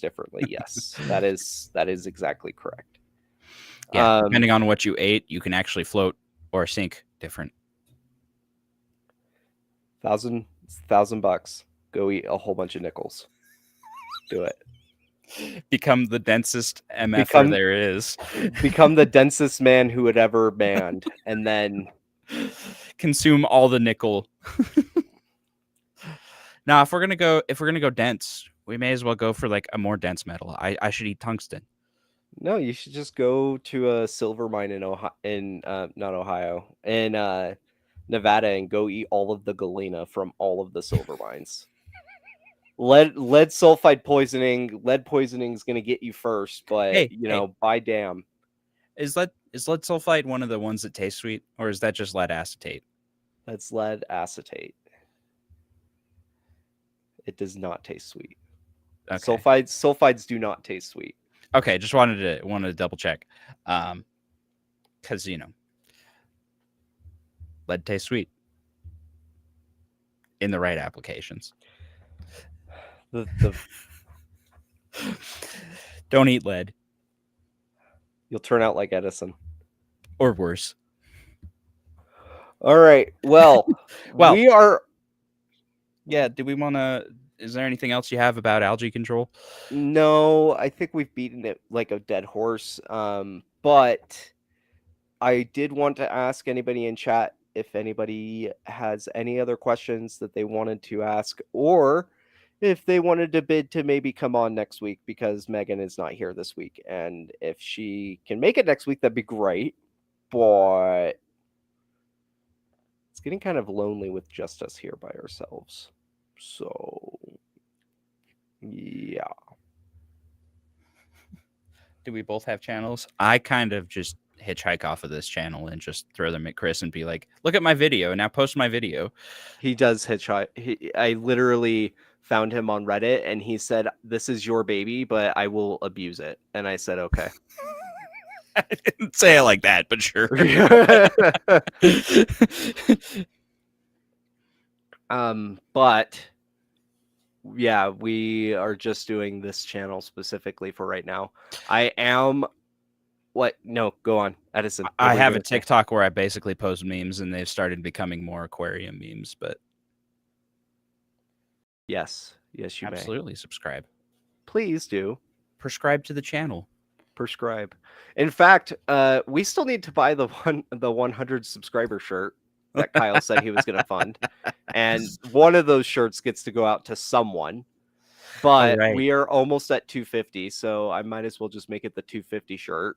differently. Yes, that is exactly correct. Yeah, depending on what you ate, you can actually float or sink different. $1,000 go eat a whole bunch of nickels. Do it. Become the densest MFer there is. Become the densest man who had ever manned, and then consume all the nickel. Now, if we're gonna go dense, we may as well go for like a more dense metal. I should eat tungsten. No, you should just go to a silver mine in Nevada, and go eat all of the galena from all of the silver mines. Lead sulfide poisoning. Lead poisoning is gonna get you first, but by damn. Is lead sulfide one of the ones that taste sweet, or is that just lead acetate? That's lead acetate. It does not taste sweet. Okay. Sulfides do not taste sweet. Okay, just wanted to double check, because lead tastes sweet in the right applications. Don't eat lead. You'll turn out like Edison. Or worse. All right. Well, we are. Yeah. Do we want to? Is there anything else you have about algae control? No, I think we've beaten it like a dead horse. But I did want to ask anybody in chat if anybody has any other questions that they wanted to ask, or if they wanted to bid to maybe come on next week, because Megan is not here this week. And if she can make it next week, that'd be great. But it's getting kind of lonely with just us here by ourselves. So, yeah. Do we both have channels? I kind of just hitchhike off of this channel and just throw them at Chris and be like, look at my video, now post my video. He does hitchhike. I literally found him on Reddit, and he said, this is your baby, but I will abuse it. And I said, okay. I didn't say it like that, but sure. But yeah, we are just doing this channel specifically for right now. I am what? No, go on, Edison. I have a TikTok where I basically post memes, and they've started becoming more aquarium memes. But yes, you absolutely subscribe. Please do prescribe to the channel. prescribe. In fact, we still need to buy the 100 subscriber shirt that Kyle said he was going to fund, and one of those shirts gets to go out to someone. Oh, But right. we are almost at 250, so I might as well just make it the 250 shirt.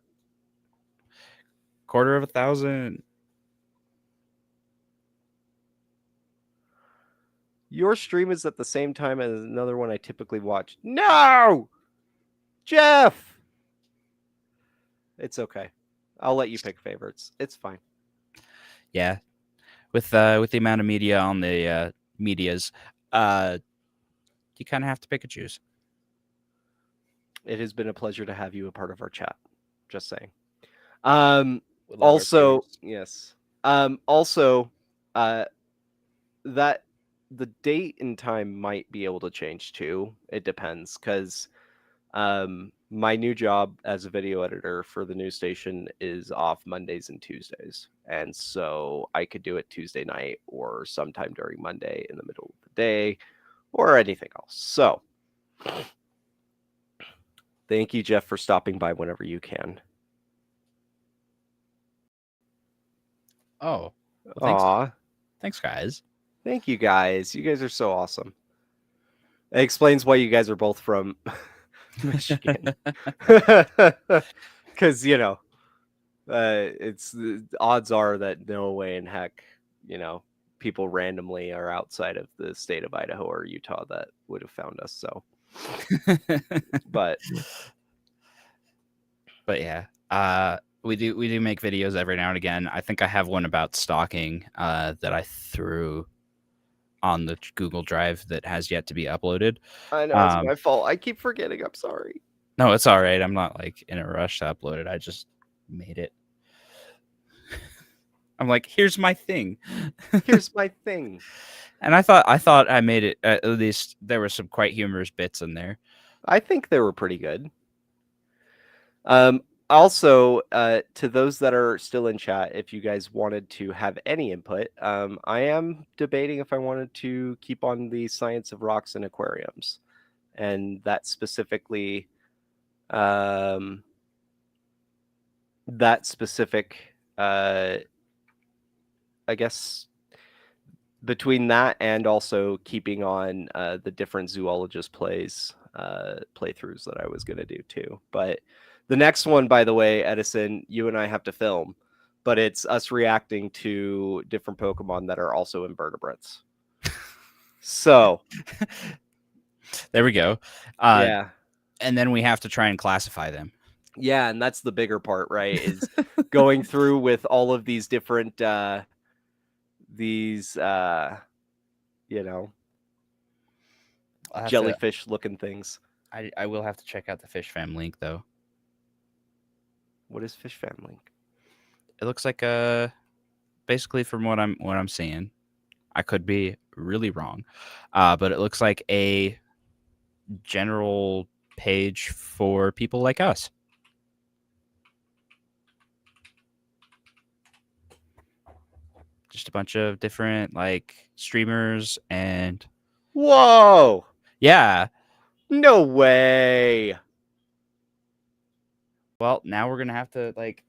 $250,000. Your stream is at the same time as another one I typically watch. No, Jeff. It's okay. I'll let you pick favorites. It's fine. Yeah, with the amount of media on the medias, you kind of have to pick and choose. It has been a pleasure to have you a part of our chat. Just saying. We love our Also, viewers. yes. Also, that the date and time might be able to change too. It depends, because my new job as a video editor for the news station is off Mondays and Tuesdays, and so I could do it Tuesday night or sometime during Monday in the middle of the day or anything else. So thank you, Jeff, for stopping by whenever you can. Oh, well, thanks. Aw, Thanks, guys. thank you guys. You guys are so awesome. It explains why you guys are both from Michigan. Because, it's the odds are that no way in heck, people randomly are outside of the state of Idaho or Utah that would have found us. So, but yeah, we do make videos every now and again. I think I have one about stalking that I threw on the Google Drive that has yet to be uploaded. I know it's my fault. I keep forgetting. I'm sorry. No, it's all right. I'm not like in a rush to upload it. I just made it. I'm like, here's my thing. Here's my thing. And I thought I made it. At least there were some quite humorous bits in there. I think they were pretty good. Also, to those that are still in chat, if you guys wanted to have any input, I am debating if I wanted to keep on the science of rocks and aquariums, and that specifically, I guess between that and also keeping on the different zoologist playthroughs that I was going to do too. But the next one, by the way, Edison, you and I have to film, but it's us reacting to different Pokemon that are also invertebrates. So there we go. Yeah. And then we have to try and classify them. Yeah, and that's the bigger part, right? Is going through with all of these different jellyfish looking things. I will have to check out the Fish Fam link though. What is Fish Fam link? It looks like basically from what I'm seeing, I could be really wrong, but it looks like a general page for people like us. Just a bunch of different like streamers and whoa, yeah, no way. Well, now we're gonna have to like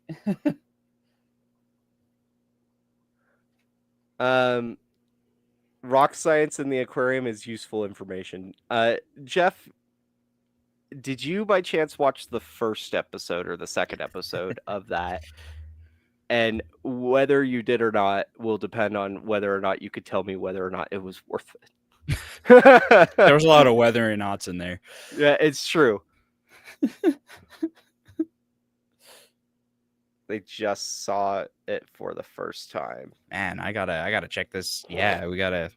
rock science in the aquarium is useful information. Jeff, did you by chance watch the first episode or the second episode of that? And whether you did or not will depend on whether or not you could tell me whether or not it was worth it. There was a lot of weather and knots in there. Yeah, it's true. They just saw it for the first time. Man, I gotta check this. Yeah, we gotta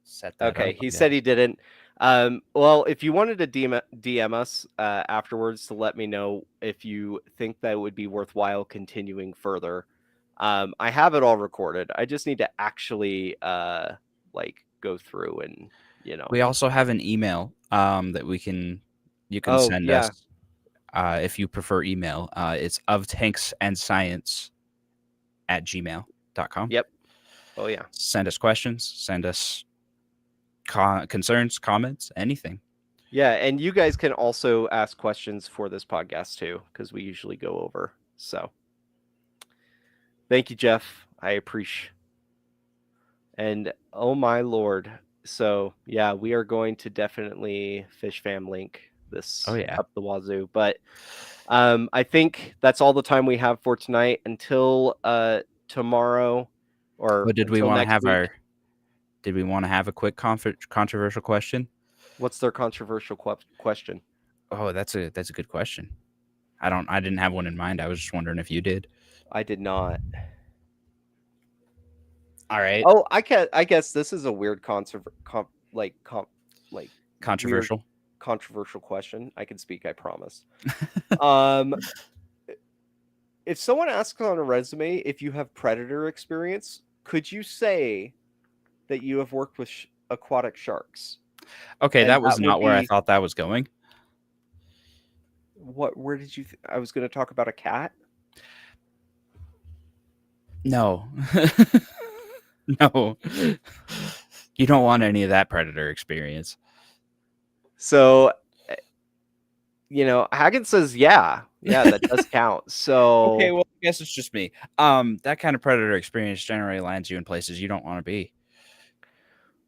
set that okay, up. he said he didn't. Well, if you wanted to DM us afterwards to let me know if you think that it would be worthwhile continuing further. I have it all recorded. I just need to actually go through and We also have an email that you can send us if you prefer email. It's oftanksandscience@gmail.com. Yep. Oh yeah. Send us questions. Send us concerns, comments, anything. Yeah, and you guys can also ask questions for this podcast too, because we usually go over. So thank you, Jeff. I appreciate. And oh my lord. So yeah, we are going to definitely fish fam link Oh this yeah. up the wazoo. But I think that's all the time we have for tonight until tomorrow or But did we until want to next have week. our? Did we want to have a quick controversial question? What's their controversial question? Oh, that's a good question. I didn't have one in mind. I was just wondering if you did. I did not. All right. Oh, I guess this is a weird like weird Controversial. controversial question. I can speak, I promise. Um if someone asks on a resume if you have predator experience, could you say that you have worked with aquatic sharks? Okay, And that was that would not where I be thought that was going. where did you I was going to talk about a cat? No. No. You don't want any of that predator experience. So Hagen says yeah, that does count. Okay, So well, I guess it's just me. That kind of predator experience generally lands you in places you don't want to be.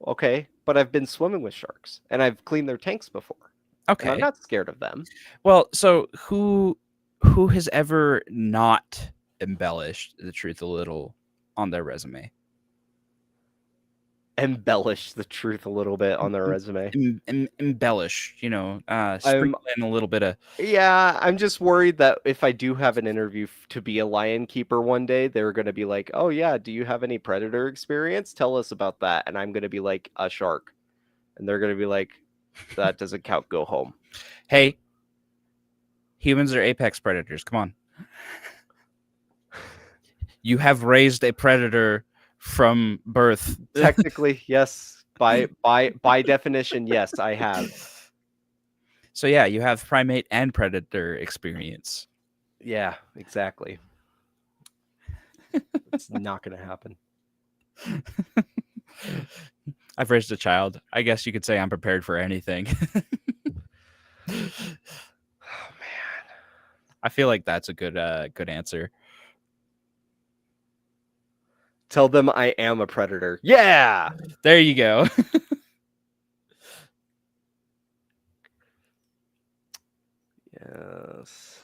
okay, but I've been swimming with sharks and I've cleaned their tanks before. And I'm Okay. not scared of them. Well, so who has ever not embellished the truth a little on their resume? Embellish the truth a little bit on their resume. Embellish, I'm sprinkle in a little bit of. Yeah, I'm just worried that if I do have an interview to be a lion keeper one day, they're going to be like, "Oh yeah, do you have any predator experience? Tell us about that." And I'm going to be like, "A shark." And they're going to be like, "That doesn't count. Go home." Hey, humans are apex predators. Come on. You have raised a predator from birth. Technically, yes. By definition, yes, I have. So yeah, you have primate and predator experience. Yeah, exactly. It's not going to happen. I've raised a child. I guess you could say I'm prepared for anything. Oh man. I feel like that's a good answer. Tell them I am a predator. Yeah. There you go. Yes.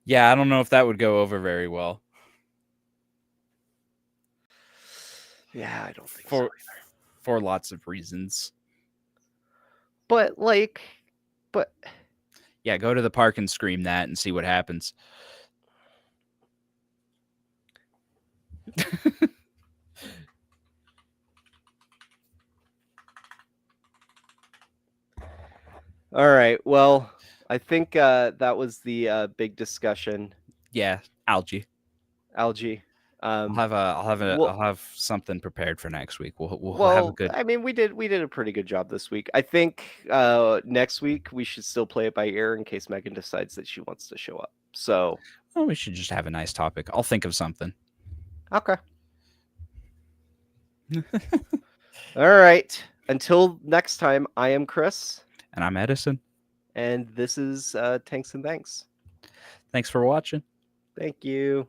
Yeah, I don't know if that would go over very well. Yeah, I don't think so either. For lots of reasons. But Yeah, go to the park and scream that and see what happens. all right. Well, I think that was the big discussion. Yeah, algae. Algae. I'll have something prepared for next week. We'll have a good. I mean, we did a pretty good job this week. I think next week we should still play it by ear in case Megan decides that she wants to show up. So, Well, we should just have a nice topic. I'll think of something. okay. All right. Until next time, I am Chris. And I'm Edison. And this is Tanks and Thanks. Thanks for watching. Thank you.